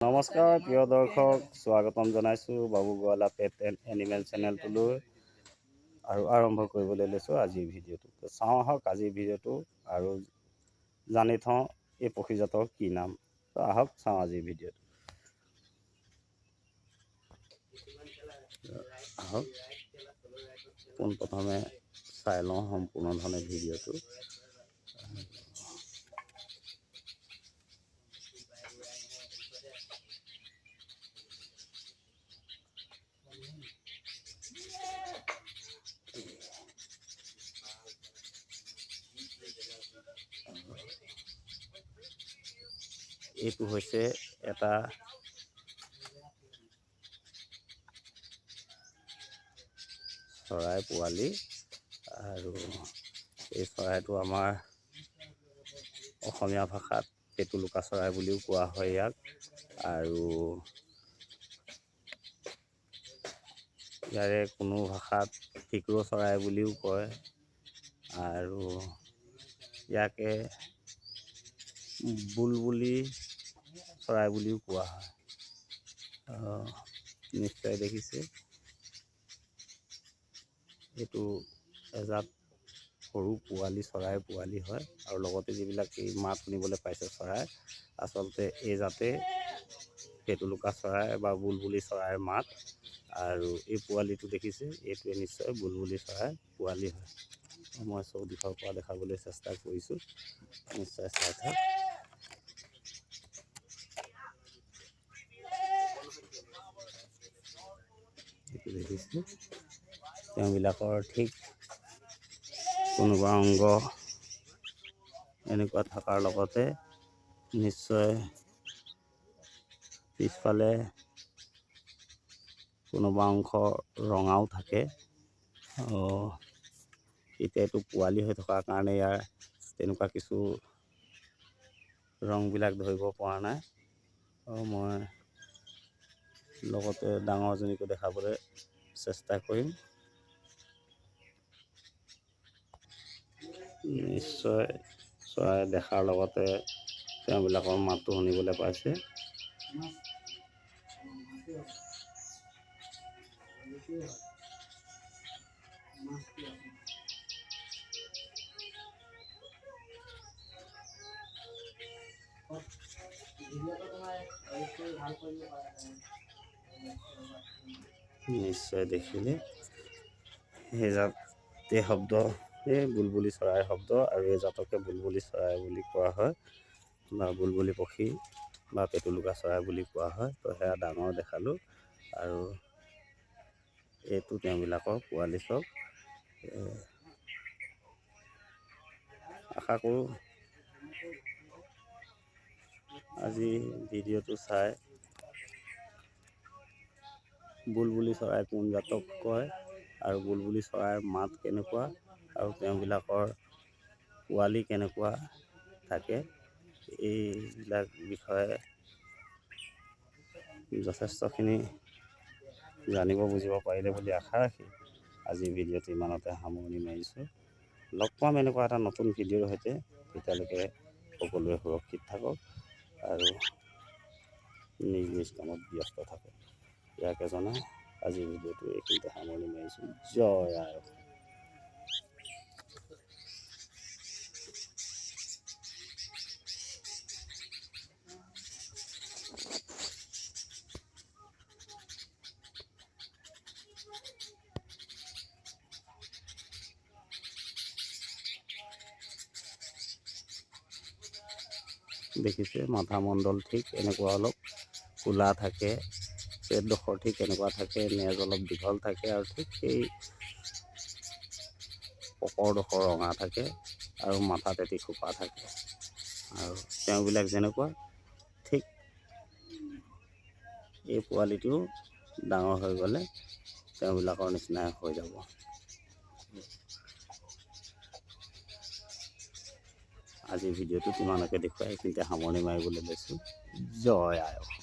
নমস্কাৰ প্ৰিয় দৰ্শক, স্বাগতম জনাইছোঁ বাবু গোৱালা পেট এণ্ড এনিমেল চেনেলটোলৈ আৰু আৰম্ভ কৰিবলৈ লৈছোঁ আজিৰ ভিডিঅ'টো। চাওঁ আহক আজিৰ ভিডিঅ'টো আৰু জানি থওঁ এই পক্ষীজাতৰ কি নাম। তো আহক চাওঁ আজিৰ ভিডিঅ'টো। আহক পোনপ্ৰথমে চাই লওঁ সম্পূৰ্ণ ধৰণে ভিডিঅ'টো। এইটো হৈছে এটা চৰাই পোৱালি আৰু এই চৰাইটো আমাৰ অসমীয়া ভাষাত পেটুলুকা চৰাই বুলিও কোৱা হয় ইয়াক। আৰু ইয়াৰে কোনো ভাষাত ঠিকৰু চৰাই বুলিও কয় আৰু ইয়াকে বুলবুলি চৰাই বুলিও কোৱা হয়। নিশ্চয় দেখিছে এইটো এজাত সৰু পোৱালি চৰাইৰ পোৱালি হয় আৰু লগতে যিবিলাক এই মাত শুনিবলৈ পাইছে চৰাই, আচলতে এই জাতে পেটুলুকা চৰাই বা বুলবুলি চৰাইৰ মাত। আৰু এই পোৱালিটো দেখিছে, এইটোৱে নিশ্চয় বুলবুলি চৰাইৰ পোৱালি হয়। মই চৌদিশৰ পৰা দেখাবলৈ চেষ্টা কৰিছোঁ, নিশ্চয় চাই থাক। এইটো দেখিছে, তেওঁবিলাকৰ ঠিক কোনোবা অংগ এনেকুৱা থকাৰ লগতে নিশ্চয় পিছফালে কোনোবা অংশ ৰঙাও থাকে। এতিয়া এইটো পোৱালি হৈ থকাৰ কাৰণে ইয়াৰ তেনেকুৱা কিছু ৰংবিলাক ধৰিব পৰা নাই। আৰু মই লগতে ডাঙৰজনীকো দেখাবলৈ চেষ্টা কৰিম। নিশ্চয় চৰাই দেখাৰ লগতে তেওঁবিলাকৰ মাতটো শুনিবলৈ পাইছে। নিশ্চয় দেখিলে সেই জাতে শব্দ, এই বুলবুলি চৰাইৰ শব্দ, আৰু এই জাতকে বুলবুলি চৰাই বুলি কোৱা হয় বা বুলবুলি পক্ষী বা পেটুলুকা চৰাই বুলি কোৱা হয়। তো সেয়া ডাঙৰ দেখালোঁ আৰু এইটো তেওঁবিলাকৰ পোৱালি চব। আশা কৰোঁ আজি ভিডিঅ'টো চাই বুলবুলি চৰাই কোন জাতক কয় আৰু বুলবুলি চৰাইৰ মাত কেনেকুৱা আৰু তেওঁবিলাকৰ পোৱালি কেনেকুৱা থাকে, এইবিলাক বিষয়ে যথেষ্টখিনি জানিব বুজিব পাৰিলে বুলি আশা ৰাখি আজিৰ ভিডিঅ'টো ইমানতে সামৰণি মাৰিছোঁ। লগ পাম এনেকুৱা এটা নতুন ভিডিঅ'ৰ সৈতে। তেতিয়ালৈকে সকলোৱে সুৰক্ষিত থাকক আৰু নিজ নিজ কামত ব্যস্ত থাকক। ইয়াকে জনাই আজিৰ ভিডিঅ'টো এইখিনিতে সামৰণি মাৰিছোঁ। জয় আই অসম। দেখিছে মাথা মণ্ডল ঠিক এনেকুৱা অলপ ক'লা থাকে, পেটডোখৰ ঠিক এনেকুৱা থাকে, নেজ অলপ দীঘল থাকে আৰু ঠিক সেই পকৰডোখৰ ৰঙা থাকে আৰু মাথাত এটি খোপা থাকে। আৰু তেওঁবিলাক যেনেকুৱা ঠিক এই পোৱালিটো ডাঙৰ হৈ গ'লে তেওঁবিলাকৰ নিচিনাই হৈ যাব। আজিৰ ভিডিঅ'টো ইমানকে দেখুৱাই এইখিনিতে সামৰণি মাৰিবলৈ লৈছোঁ। জয় আই অসম।